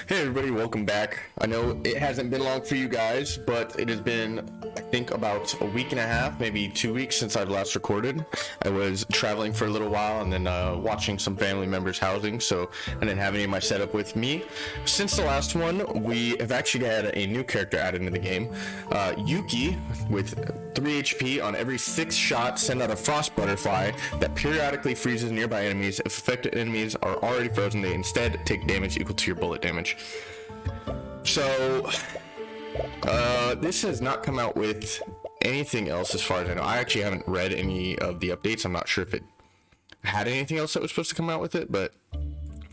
Hey everybody, welcome back. I know it hasn't been long for you guys, but it has been, I think, about a week and a half, maybe 2 weeks since I've last recorded. I was traveling for a little while and then watching some family members' housing, so I didn't have any of my setup with me. Since the last one, we have actually had a new character added into the game. Yuki, with 3 HP on every 6 shot, send out a frost butterfly that periodically freezes nearby enemies. If affected enemies are already frozen, they instead take damage equal to your bullet damage. So, this has not come out with anything else as far as I know. I actually haven't read any of the updates. I'm not sure if it had anything else that was supposed to come out with it, but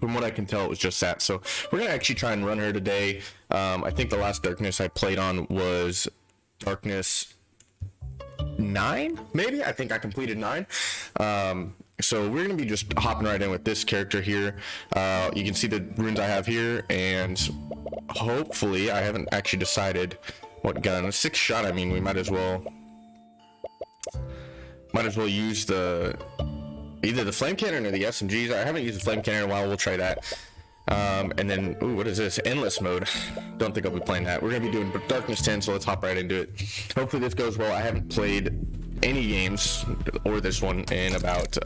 from what I can tell, it was just that. So we're going to actually try and run her today. I think the last Darkness I played on was Darkness 9, maybe? I think I completed 9. So we're going to be just hopping right in with this character here. You can see the runes I have here, and hopefully, I haven't actually decided what gun. A 6 shot, I mean, we might as well use either the flame cannon or the SMGs. I haven't used the flame cannon in a while. We'll try that. And then, ooh, what is this? Endless mode. Don't think I'll be playing that. We're going to be doing Darkness 10, so let's hop right into it. Hopefully this goes well. I haven't played any games, or this one, in about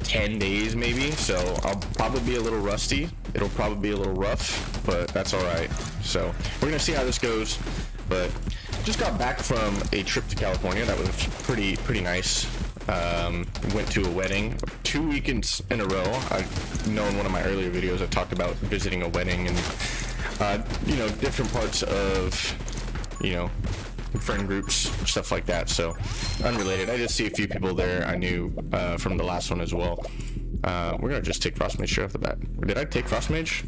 10 days maybe, so I'll probably be a little rusty. It'll probably be a little rough, but that's alright. So we're going to see how this goes, but just got back from a trip to California. That was pretty nice. Went to a wedding 2 weekends in a row. I know in one of my earlier videos I talked about visiting a wedding and different parts of friend groups, stuff like that. So unrelated. I just see a few people there I knew from the last one as well. We're gonna just take Frost Mage straight off the bat. Did I take Frost Mage?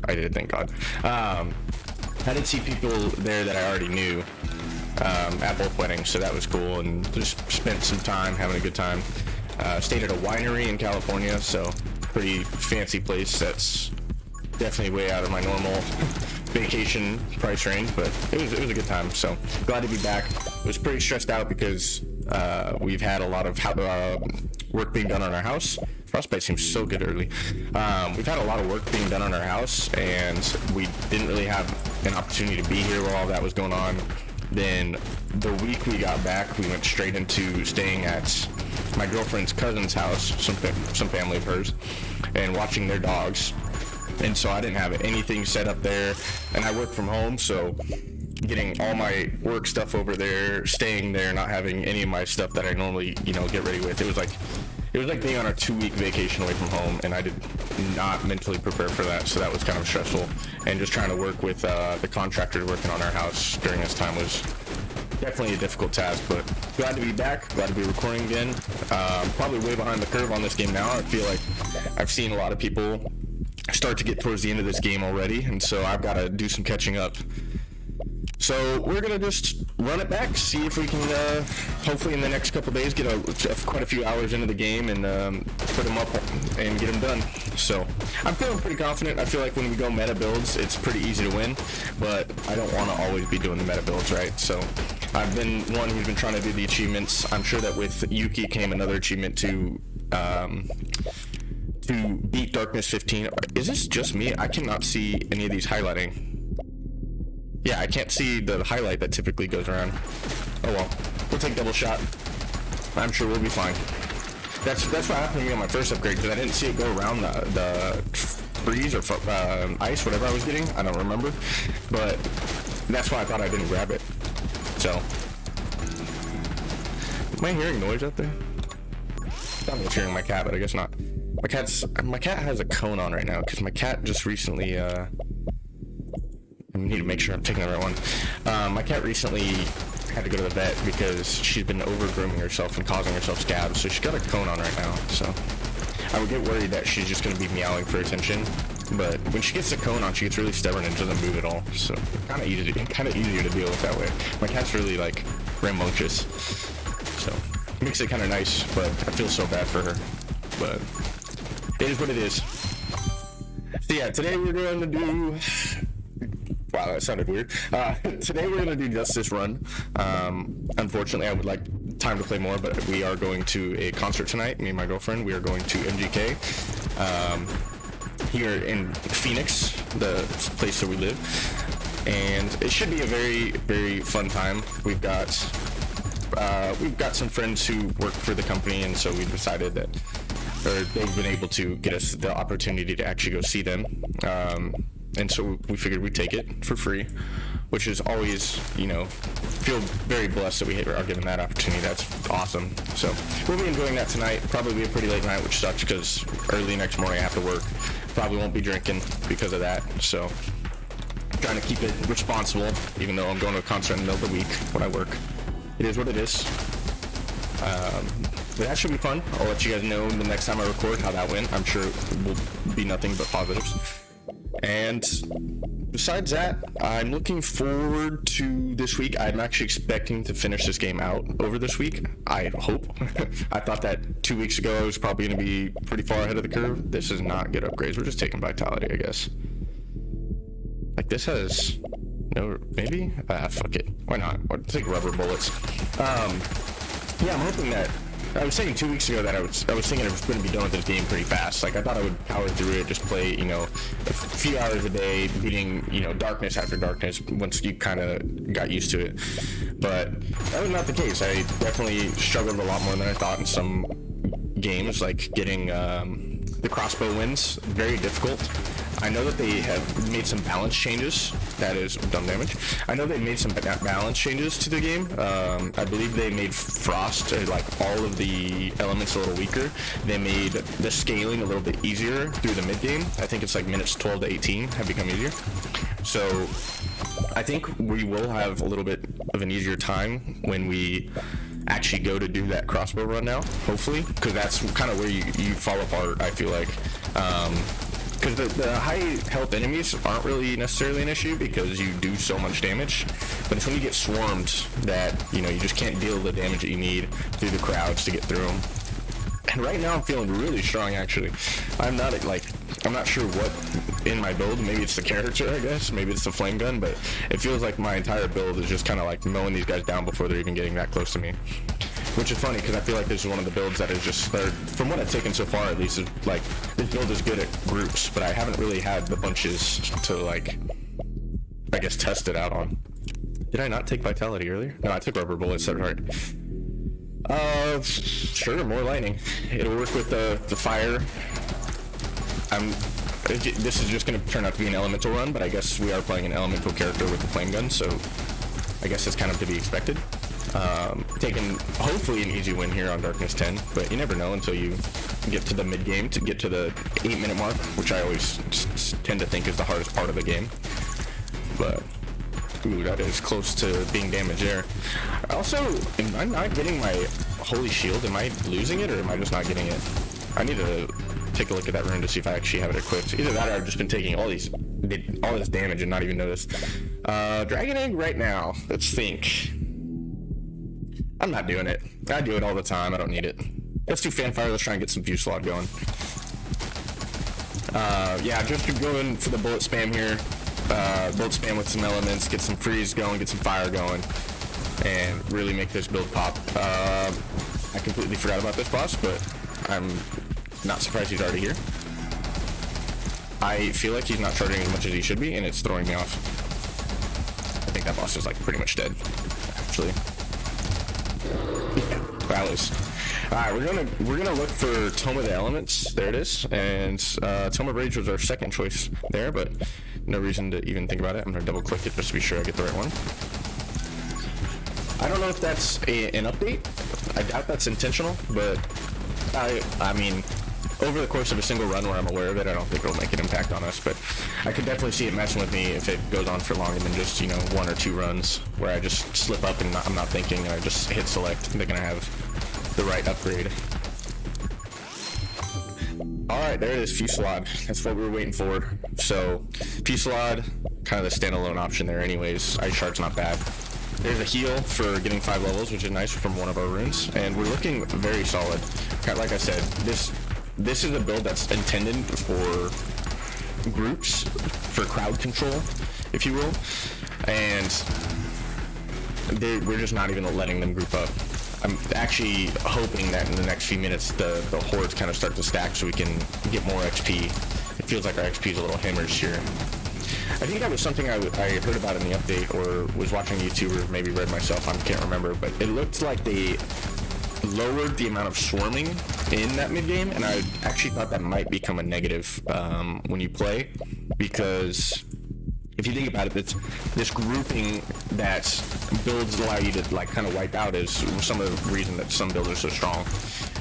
I did, thank God. I did see people there that I already knew at both weddings, so that was cool, and just spent some time having a good time. Stayed at a winery in California, so pretty fancy place. That's definitely way out of my normal vacation price range, but it was a good time. So glad to be back. I was pretty stressed out because we've had a lot of work being done on our house. Frostbite seems so good early. We've had a lot of work being done on our house, and we didn't really have an opportunity to be here while all that was going on. Then the week we got back, we went straight into staying at my girlfriend's cousin's house, some family of hers, and watching their dogs. And so I didn't have anything set up there, and I work from home, so getting all my work stuff over there, staying there, not having any of my stuff that I normally, get ready with. It was like being on a 2-week vacation away from home, and I did not mentally prepare for that, so that was kind of stressful. And just trying to work with the contractors working on our house during this time was definitely a difficult task, but glad to be back, glad to be recording again. Probably way behind the curve on this game now. I feel like I've seen a lot of people start to get towards the end of this game already, and so I've got to do some catching up. So we're gonna just run it back, see if we can hopefully in the next couple days get quite a few hours into the game and put them up and get them done. So I'm feeling pretty confident. I feel like when we go meta builds, it's pretty easy to win, but I don't want to always be doing the meta builds, right? So I've been one who's been trying to do the achievements. I'm sure that with Yuki came another achievement to beat Darkness 15. Is this just me? I cannot see any of these highlighting. Yeah, I can't see the highlight that typically goes around. Oh well, we'll take double shot. I'm sure we'll be fine. That's what happened to me on my first upgrade, because I didn't see it go around the freeze or ice, whatever I was getting. I don't remember, but that's why I thought I didn't grab it. So, am I hearing noise out there? I thought I was hearing my cat, but I guess not. My cat has a cone on right now because my cat just recently I need to make sure I'm taking the right one. My cat recently had to go to the vet because she's been over grooming herself and causing herself scabs, so she's got a cone on right now. So I would get worried that she's just going to be meowing for attention, but when she gets the cone on, she gets really stubborn and doesn't move at all. So kind of easier to deal with that way. My cat's really like rambunctious, so it makes it kind of nice, but I feel so bad for her. But it is what it is. So yeah, today we're going to do... Wow, that sounded weird. Today we're going to do just this run. Unfortunately, I would like time to play more, but we are going to a concert tonight. Me and my girlfriend, we are going to MGK. here in Phoenix, the place where we live, and it should be a very, very fun time. We've got some friends who work for the company, and so we decided that, or they've been able to get us the opportunity to actually go see them, and so we figured we'd take it for free, which is always, you know, feel very blessed that we are given that opportunity. That's awesome. So we'll be enjoying that tonight. Probably be a pretty late night, which sucks because early next morning I have to work. Probably won't be drinking because of that. So trying to keep it responsible, even though I'm going to a concert in the middle of the week when I work. It is what it is. But that should be fun. I'll let you guys know the next time I record how that went. I'm sure it will be nothing but positives. And besides that, I'm looking forward to this week. I'm actually expecting to finish this game out over this week. I hope. I thought that 2 weeks ago I was probably going to be pretty far ahead of the curve. This is not good upgrades. We're just taking vitality, I guess. Like, this has no, maybe? Fuck it. Why not? I'll take rubber bullets. Yeah, I'm hoping that, I was saying 2 weeks ago that I was thinking I was going to be done with this game pretty fast. Like, I thought I would power through it, just play, you know, a few hours a day, beating, you know, darkness after darkness once you kind of got used to it. But that was not the case. I definitely struggled a lot more than I thought in some games, like getting the crossbow wins. Very difficult. I know that they have made some balance changes. That is dumb damage. I know they made some balance changes to the game. I believe they made frost, like all of the elements, a little weaker. They made the scaling a little bit easier through the mid game. I think it's like minutes 12 to 18 have become easier. So I think we will have a little bit of an easier time when we actually go to do that crossbow run now, hopefully, because that's kind of where you fall apart, I feel like. Because the high health enemies aren't really necessarily an issue because you do so much damage, but it's when you get swarmed that, you know, you just can't deal the damage that you need through the crowds to get through them. And right now I'm feeling really strong, actually. I'm not sure what in my build. Maybe it's the character, I guess. Maybe it's the flame gun, but it feels like my entire build is just kind of like mowing these guys down before they're even getting that close to me. Which is funny because I feel like this is one of the builds that is just, from what I've taken so far at least, is like, this build is good at groups, but I haven't really had the bunches to, like, I guess test it out on. Did I not take vitality earlier? No, I took rubber bullets, that's right. Sure, more lightning. It'll work with the fire. This is just going to turn out to be an elemental run, but I guess we are playing an elemental character with the flame gun, so I guess it's kind of to be expected. Taking hopefully an easy win here on Darkness 10, but you never know until you get to the mid game to get to the 8-minute mark, which I always tend to think is the hardest part of the game. But ooh, that is close to being damaged there. Also, am I not getting my holy shield? Am I losing it, or am I just not getting it? I need to take a look at that rune to see if I actually have it equipped. Either that or I've just been taking all this damage and not even noticed. Dragon Egg right now. Let's think. I'm not doing it. I do it all the time. I don't need it. Let's do Fanfire. Let's try and get some Fuselage going. Yeah, just going for the bullet spam here. Bullet spam with some elements, get some freeze going, get some fire going, and really make this build pop. I completely forgot about this boss, but I'm not surprised he's already here. I feel like he's not charging as much as he should be, and it's throwing me off. I think that boss is like pretty much dead, actually. Yeah, rallies. Alright, we're gonna look for Tome of the Elements. There it is. And Tome of Rage was our second choice there, but no reason to even think about it. I'm gonna double click it just to be sure I get the right one. I don't know if that's an update. I doubt that's intentional, but I mean, over the course of a single run where I'm aware of it, I don't think it'll make an impact on us, but I could definitely see it messing with me if it goes on for longer than just, you know, 1 or 2 runs where I just slip up and I'm not thinking and I just hit select thinking I have the right upgrade. Alright, there it is, Fuselage. That's what we were waiting for. So, Fuselage, kind of the standalone option there anyways. Ice Shard's not bad. There's a heal for getting 5 levels, which is nice from one of our runes, and we're looking very solid. Like I said, this is a build that's intended for groups, for crowd control, if you will, and we're just not even letting them group up. I'm actually hoping that in the next few minutes the hordes kind of start to stack so we can get more XP. It feels like our XP is a little hemorrhaged here. I think that was something I heard about in the update, or was watching YouTube, or maybe read myself, I can't remember, but it looked like they lowered the amount of swarming in that mid game, and I actually thought that might become a negative when you play, because if you think about it, it's this grouping that builds allow you to like kind of wipe out is some of the reason that some builds are so strong,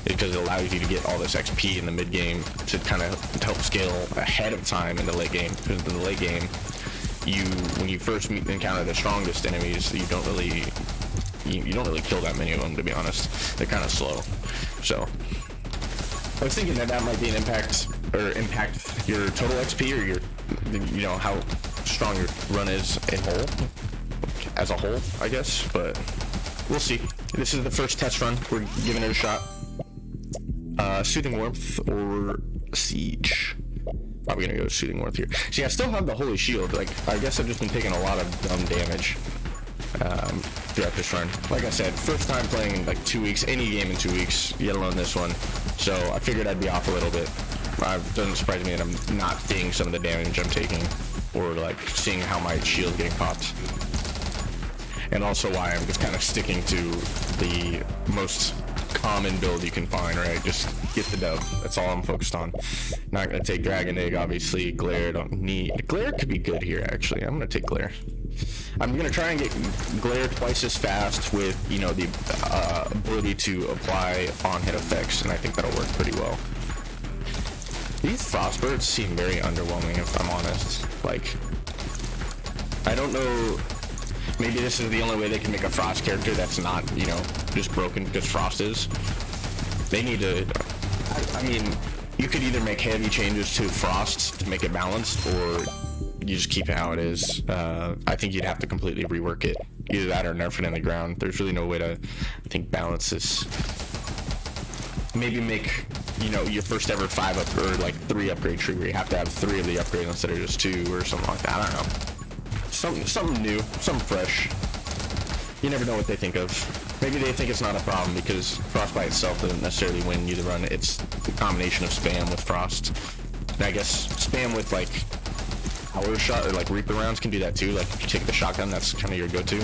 because it allows you to get all this XP in the mid game to kind of help scale ahead of time in the late game. Because in the late game, when you first encounter the strongest enemies, you don't really kill that many of them, to be honest. They're kind of slow. So I was thinking that might be an impact your total XP, or your how strong your run is as a whole, I guess, but we'll see. This is the first test run. We're giving it a shot. Soothing Warmth or Siege? Probably gonna go Soothing Warmth here. See, I still have the Holy Shield. Like, I guess I've just been taking a lot of dumb damage throughout this run. Like I said, first time playing in like 2 weeks, any game in 2 weeks, let alone this one. So I figured I'd be off a little bit. It doesn't surprise me that I'm not seeing some of the damage I'm taking, or like seeing how my shield's getting popped. And also why I'm just kind of sticking to the most common build you can find, right? Just get the dub. That's all I'm focused on. Not gonna take Dragon Egg, obviously. Glare, don't need. Glare could be good here, actually. I'm gonna take Glare. I'm gonna try and get Glare twice as fast with, the ability to apply on-hit effects, and I think that'll work pretty well. These Frostbirds seem very underwhelming, if I'm honest. Like, I don't know. Maybe this is the only way they can make a Frost character that's not, just broken because Frost is. They need to. I mean, you could either make heavy changes to Frost to make it balanced, or you just keep it how it is. I think you'd have to completely rework it. Either that or nerf it in the ground. There's really no way to, I think, balance this. Maybe make, your first ever 3 upgrade tree where you have to have 3 of the upgrades instead of just 2 or something like that. I don't know. Something new, something fresh. You never know what they think of. Maybe they think it's not a problem because Frost by itself doesn't necessarily win you the run. It's a combination of spam with Frost. And I guess spam with like Power Shot or like Reaper rounds can do that too. Like if you take the shotgun, that's kind of your go-to.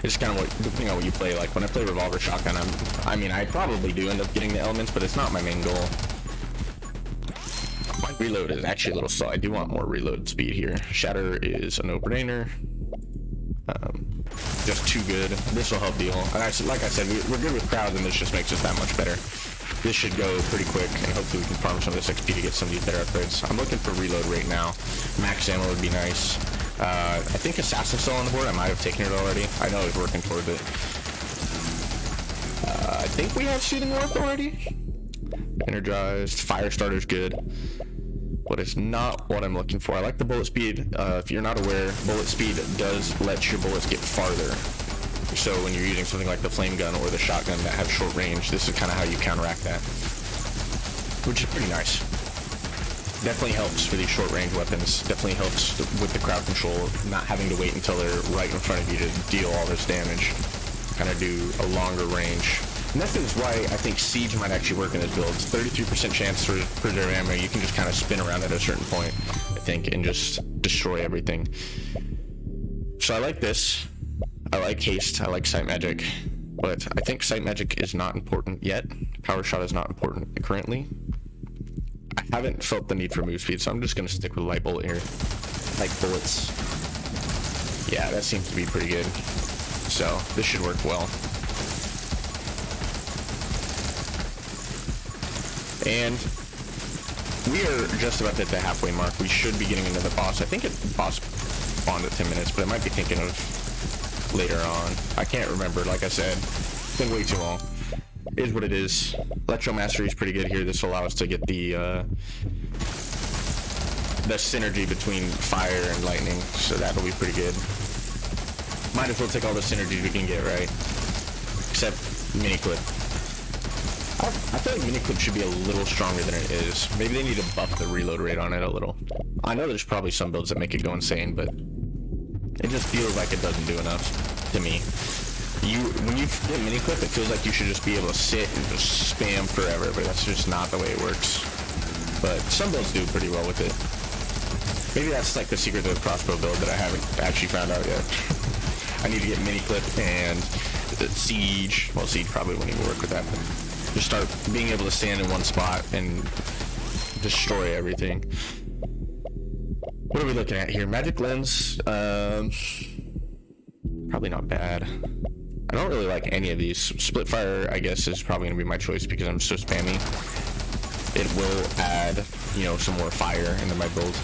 It's kind of depending on what you play. Like when I play Revolver Shotgun, I probably do end up getting the elements, but it's not my main goal. My reload is actually a little slow. I do want more reload speed here. Shatter is a no-brainer. Just too good. This will help deal. And like I said, we're good with crowds, and this just makes us that much better. This should go pretty quick, and hopefully we can farm some of this XP to get some of these better upgrades. I'm looking for reload right now. Max ammo would be nice. I think Assassin's still on the board. I might have taken it already. I know I was working towards it. I think we have Soothing Warmth already. Energized. Firestarter's good, but it's not what I'm looking for. I like the bullet speed. If you're not aware, bullet speed does let your bullets get farther. So when you're using something like the flame gun or the shotgun that have short range, this is kind of how you counteract that, which is pretty nice. Definitely helps for these short range weapons. Definitely helps with the crowd control, not having to wait until they're right in front of you to deal all this damage. Kind of do a longer range. And that is why I think Siege might actually work in this build. 33% chance to preserve ammo. You can just kind of spin around at a certain point, I think, and just destroy everything. So I like this. I like Haste. I like Sight Magic. But I think Sight Magic is not important yet. Power Shot is not important currently. I haven't felt the need for move speed, so I'm just going to stick with Light Bullet here. Light Bullets. Yeah, that seems to be pretty good. So this should work well. And we are just about at the halfway mark. We should be getting into the boss. I think boss spawned at 10 minutes, but I might be thinking of later on. I can't remember. Like I said, it's been way too long. It is what it is. Electro Mastery is pretty good here. This will allow us to get the synergy between fire and lightning, so that'll be pretty good. Might as well take all the synergy we can get, right? Except Mini Clip. I feel like Mini Clip should be a little stronger than it is. Maybe they need to buff the reload rate on it a little. I know there's probably some builds that make it go insane, but it just feels like it doesn't do enough to me. When you get Mini Clip, it feels like you should just be able to sit and just spam forever, but that's just not the way it works. but some builds do pretty well with it. Maybe that's like the secret of the crossbow build that I haven't actually found out yet. I need to get mini clip and siege. Well, siege probably wouldn't even work with that, but just start being able to stand in one spot and destroy everything. What are we looking at here? Magic lens. Probably not bad. I don't really like any of these. Splitfire, I guess, is probably gonna be my choice because I'm so spammy. It will add, you know, some more fire into my build,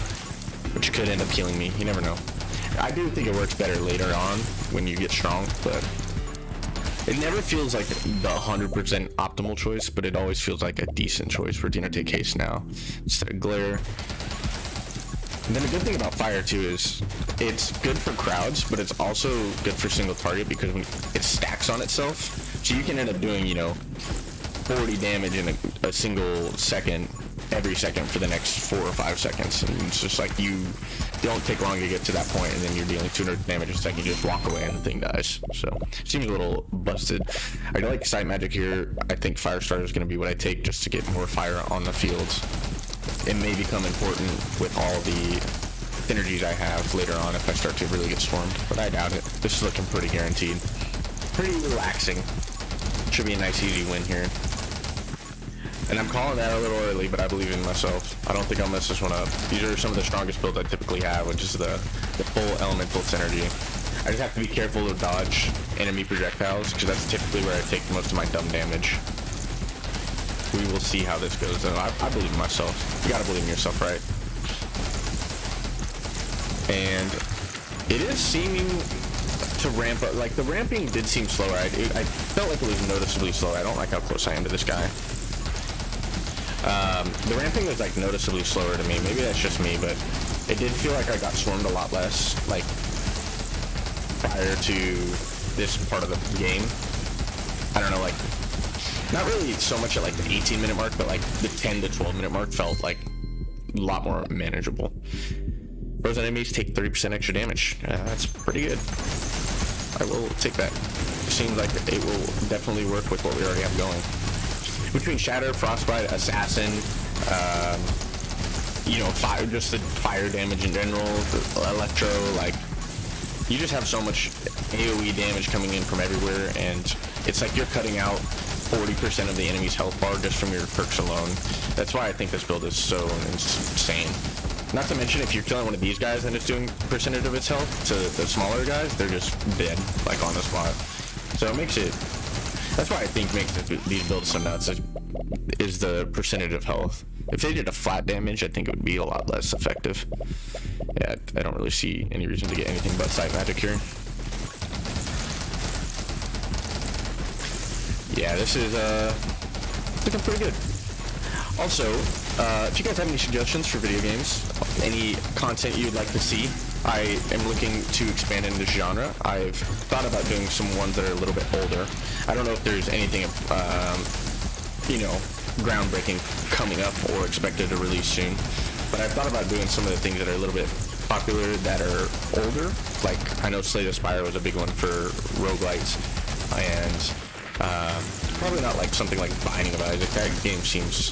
which could end up killing me. You never know. I do think it works better later on when you get strong, but it never feels like the 100% optimal choice, but it always feels like a decent choice. We're gonna take haste now instead of glare. And then the good thing about fire too is it's good for crowds, but it's also good for single target because when it stacks on itself, so you can end up doing, you know, 40 damage in a single second, every second for the next 4 or 5 seconds. And it's just like you don't take long to get to that point, and then you're dealing 200 damage a second, you just walk away and the thing dies. So seems a little busted. I like sight magic here. I think Firestarter is going to be what I take just to get more fire on the field. It may become important with all the synergies I have later on if I start to really get swarmed, but I doubt it. This is looking pretty guaranteed. Pretty relaxing. Should be a nice easy win here. And I'm calling that a little early, but I believe in myself. I don't think I'll mess this one up. These are some of the strongest builds I typically have, which is the full elemental synergy. I just have to be careful to dodge enemy projectiles, because that's typically where I take most of my dumb damage. We will see how this goes, though. I believe in myself. You gotta believe in yourself, right? And it is seeming to ramp up. Like, the ramping did seem slower. I felt like it was noticeably slower. I don't like how close I am to this guy. The ramping was like noticeably slower to me. Maybe that's just me, but it did feel like I got swarmed a lot less, like, prior to this part of the game. I don't know, like, not really so much at like the 18-minute mark, but like the 10 to 12-minute mark felt like a lot more manageable. Those enemies take 30% extra damage. That's pretty good. I will take that. It seems like it will definitely work with what we already have going. Between Shatter, Frostbite, Assassin, you know, fire, just the fire damage in general, the Electro, like, you just have so much AoE damage coming in from everywhere, and it's like you're cutting out 40% of the enemy's health bar just from your perks alone. That's why I think this build is so insane. Not to mention, if you're killing one of these guys and it's doing percentage of its health to the smaller guys, they're just dead, like, on the spot. So it makes it... That's why I think makes these builds so nuts, is the percentage of health. If they did a flat damage, I think it would be a lot less effective. Yeah, I don't really see any reason to get anything but sight magic here. Yeah, this is looking pretty good. Also, if you guys have any suggestions for video games, any content you'd like to see, I am looking to expand into this genre. I've thought about doing some ones that are a little bit older. I don't know if there's anything, you know, groundbreaking coming up or expected to release soon, but I've thought about doing some of the things that are a little bit popular that are older. Like, I know Slay the Spire was a big one for roguelites, and probably not like something like Binding of Isaac. That game seems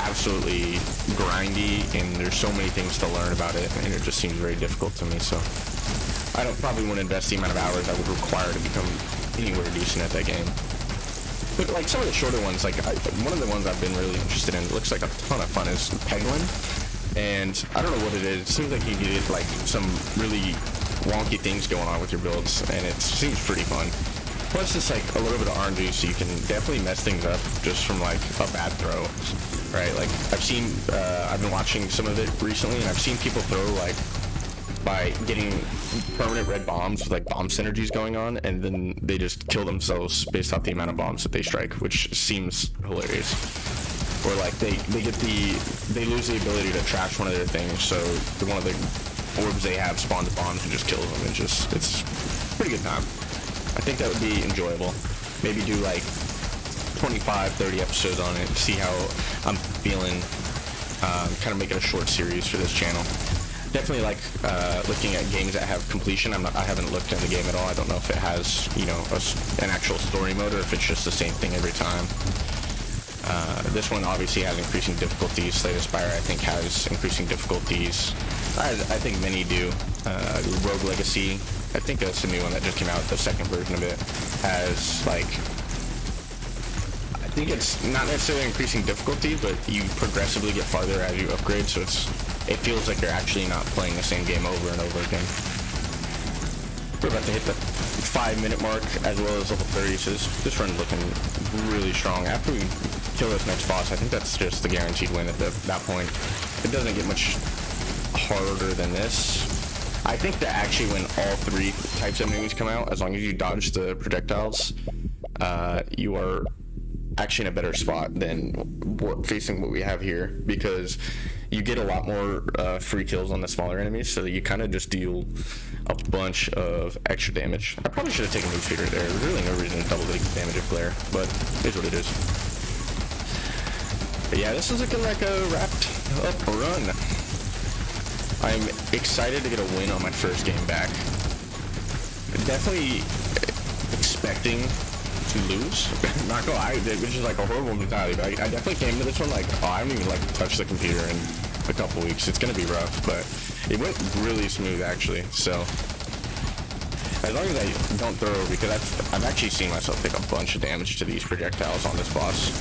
absolutely grindy, and there's so many things to learn about it, and it just seems very difficult to me, so I don't probably want to invest the amount of hours I would require to become anywhere decent at that game. But like some of the shorter ones, like one of the ones I've been really interested in, it looks like a ton of fun, is Peglin, and I don't know what it is. It seems like you get like some really wonky things going on with your builds, and it seems pretty fun. Plus, it's like a little bit of RNG, so you can definitely mess things up just from like a bad throw, right? Like I've been watching some of it recently, and I've seen people throw like by getting permanent red bombs with like bomb synergies going on, and then they just kill themselves based off the amount of bombs that they strike, which seems hilarious. Or like they lose the ability to trash one of their things, so one of the orbs they have spawns bombs and just kills them. It's a pretty good time. I think that would be enjoyable. Maybe do like 25, 30 episodes on it, see how I'm feeling, kind of make it a short series for this channel. Definitely like looking at games that have completion. I haven't looked at the game at all. I don't know if it has, you know, an actual story mode or if it's just the same thing every time. This one obviously has increasing difficulties. Slay the Spire, I think, has increasing difficulties. I think many do. Rogue Legacy, I think that's the new one that just came out. The second version of it has, like, I think it's not necessarily increasing difficulty, but you progressively get farther as you upgrade, so it feels like you're actually not playing the same game over and over again. We're about to hit the 5-minute mark as well as level 30, so this run's looking really strong. After we kill this next boss, I think that's just the guaranteed win at that point. It doesn't get much harder than this. I think that actually when all 3 types of enemies come out, as long as you dodge the projectiles, you are actually in a better spot than facing what we have here, because you get a lot more free kills on the smaller enemies, so that you kind of just deal a bunch of extra damage. I probably should have taken Moose Feeder there. There's really no reason to double the damage of Glare, but it is what it is. But yeah, this is looking like a wrapped up run. I'm excited to get a win on my first game back. Definitely expecting to lose. Not gonna lie, which is like a horrible mentality, but I definitely came to this one like, oh, I haven't even like touched the computer in a couple weeks. It's gonna be rough, but it went really smooth actually. So as long as I don't throw, because I've actually seen myself take a bunch of damage to these projectiles on this boss.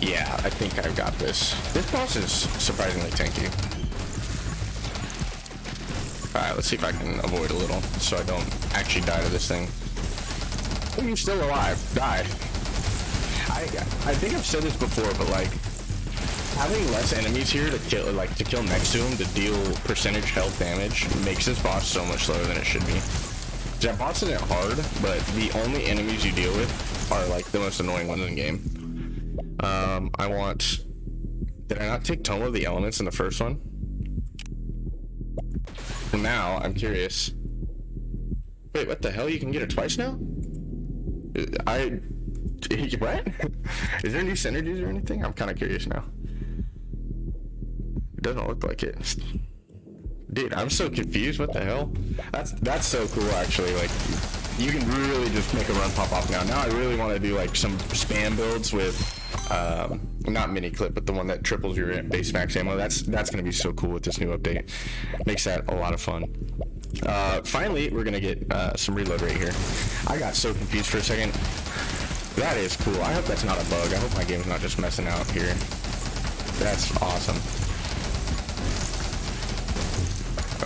Yeah, I think I've got this. This boss is surprisingly tanky. Alright, let's see if I can avoid a little, so I don't actually die to this thing. Oh, you're still alive. Die. I think I've said this before, but like, having less enemies here to kill next to him to deal percentage health damage makes this boss so much slower than it should be. That boss isn't hard, but the only enemies you deal with are like the most annoying ones in the game. Did I not take Tome of the Elements in the first one? Now, I'm curious. Wait, what the hell? You can get it twice now? What? Is there new synergies or anything? I'm kind of curious now. It doesn't look like it. Dude, I'm so confused. What the hell? That's so cool, actually. Like, you can really just make a run pop off now. Now I really want to do like some spam builds with, not mini clip, but the one that triples your base max ammo. That's gonna be so cool with this new update. Makes that a lot of fun. Finally, we're gonna get some reload right here. I got so confused for a second. That is cool. I hope that's not a bug. I hope my game's not just messing out here. That's awesome.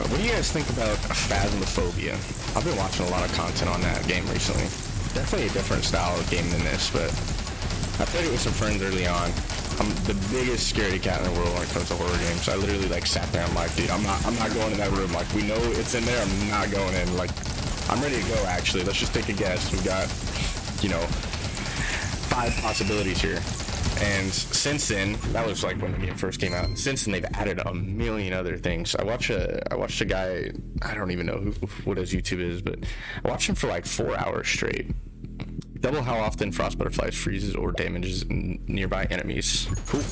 What do you guys think about Phasmophobia? I've been watching a lot of content on that game recently. Definitely a different style of game than this, but I played it with some friends early on. I'm the biggest scaredy cat in the world when it comes to horror games. I literally like sat there. I'm like, dude, I'm not going in that room. Like, we know it's in there. I'm not going in. Like, I'm ready to go. Actually, let's just take a guess. We've got, 5 possibilities here. And since then, that was like when the game first came out. Since then, they've added a million other things. I watched a guy. I don't even know what his YouTube is, but I watched him for like 4 hours straight. Double how often Frost Butterflies freezes or damages nearby enemies. Cool.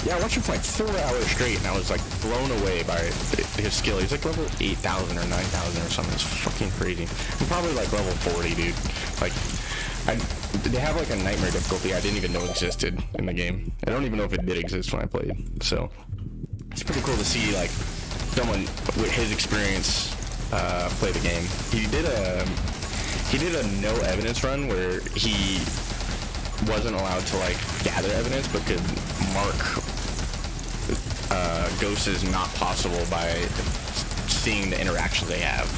Yeah, I watched him for like 4 hours straight, and I was like blown away by his skill. He's like level 8,000 or 9,000 or something. It's fucking crazy. I'm probably like level 40, dude. Like, they have like a nightmare difficulty I didn't even know existed in the game. I don't even know if it did exist when I played. So it's pretty cool to see like someone with his experience play the game. He did a no evidence run where he wasn't allowed to like gather evidence, but could mark ghosts as not possible by seeing the interactions they have.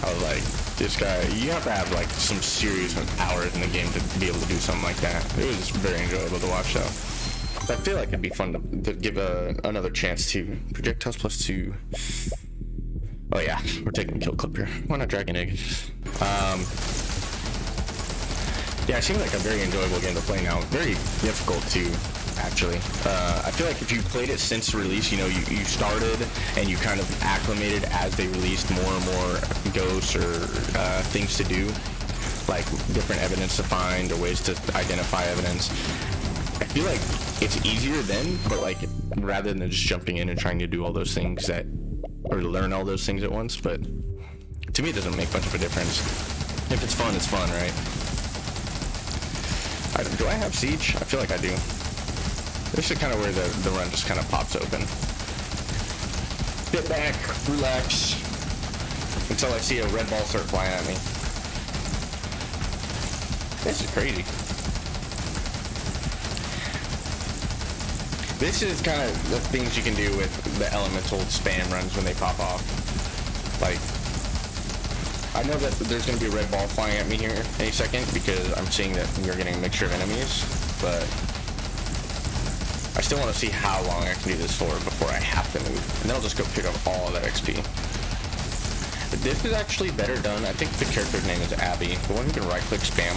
I was like, this guy, you have to have like some serious hours in the game to be able to do something like that. It was very enjoyable to watch though. I feel like it'd be fun to give another chance to Projectiles +2. Oh yeah, we're taking Kill Clip here. Why not Dragon Egg? Yeah, it seems like a very enjoyable game to play now. Very difficult too, actually. I feel like if you played it since release, you started and you kind of acclimated as they released more and more ghosts or things to do, like different evidence to find or ways to identify evidence. I feel like it's easier then, but like rather than just jumping in and trying to do all those things or learn all those things at once. But to me, it doesn't make much of a difference. If it's fun, right? Do I have siege? I feel like I do. This is kind of where the run just kind of pops open. Sit back, relax, until I see a red ball start flying at me. This is crazy. This is kind of the things you can do with the elemental spam runs when they pop off. Like, I know that there's going to be a red ball flying at me here any second because I'm seeing that you're getting a mixture of enemies, but I still want to see how long I can do this for before I have to move. And then I'll just go pick up all of that XP. But this is actually better done. I think the character's name is Abby. The one who can right-click spam.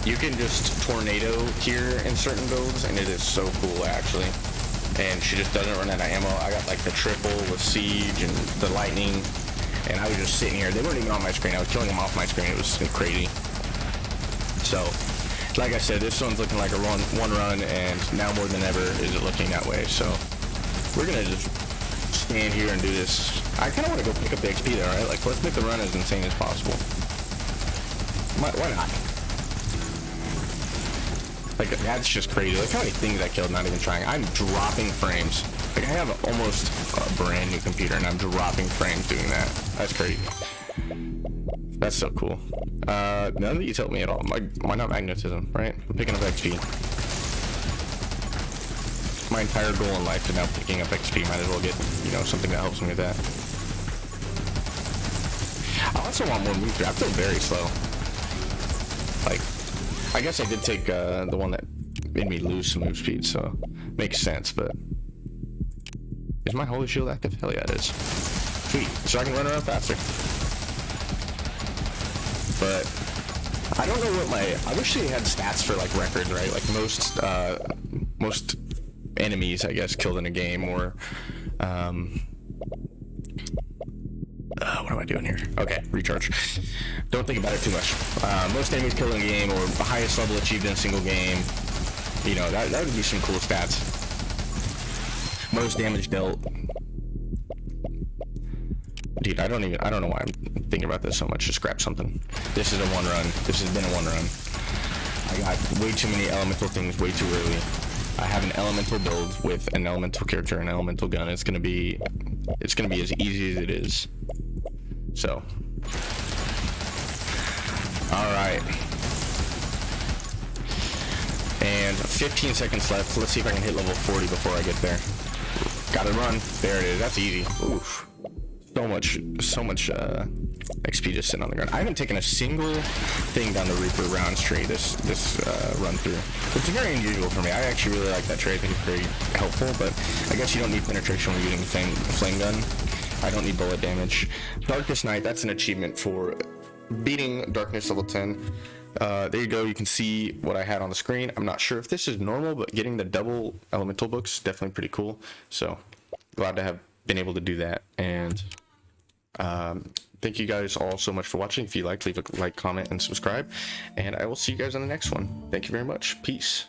You can just tornado here in certain builds, and it is so cool, actually. And she just doesn't run out of ammo. I got like the triple with siege and the lightning, and I was just sitting here. They weren't even on my screen. I was killing them off my screen. It was crazy. So, like I said, this one's looking like a one run, and now more than ever is it looking that way. So, we're gonna just stand here and do this. I kind of want to go pick up the XP though, right? Like, let's make the run as insane as possible. Why not? Like, that's just crazy. Look how many things I killed not even trying. I'm dropping frames. Like, I have almost a brand new computer, and I'm dropping frames doing that. That's crazy. That's so cool. None of these help me at all. Why not magnetism, right? I'm picking up XP. My entire goal in life is now picking up XP. Might as well get, you know, something that helps me with that. I also want more move speed. I feel very slow. Like, I guess I did take the one that made me lose some move speed, so makes sense, but is my holy shield active? Hell yeah, it is. Sweet, so I can run around faster. But I don't know what I wish they had stats for like record, right? Like most enemies, I guess, killed in a game, or what am I doing here? Okay, recharge. Don't think about it too much. Most enemies killed in a game, or the highest level achieved in a single game. You know, that would be some cool stats. Most damage dealt. Dude, I don't know why I'm thinking about this so much. Just grab something. This is a one run. This has been a one run. I got way too many elemental things way too early. I have an elemental build with an elemental character and an elemental gun. It's gonna be as easy as it is. So, all right. And 15 seconds left. Let's see if I can hit level 40 before I get there. Gotta run. There it is. That's easy. Oof. So much XP just sitting on the ground. I haven't taken a single thing down the Reaper rounds tree this run through. It's very unusual for me. I actually really like that trade. I think it's very helpful, but I guess you don't need penetration when you're using the flame gun. I don't need bullet damage. Darkest Night, that's an achievement for beating Darkness level 10. There you go. You can see what I had on the screen. I'm not sure if this is normal, but getting the double elemental books, definitely pretty cool. So glad to have been able to do that. And thank you guys all so much for watching. If you liked, leave a like, comment, and subscribe. And I will see you guys on the next one. Thank you very much. Peace.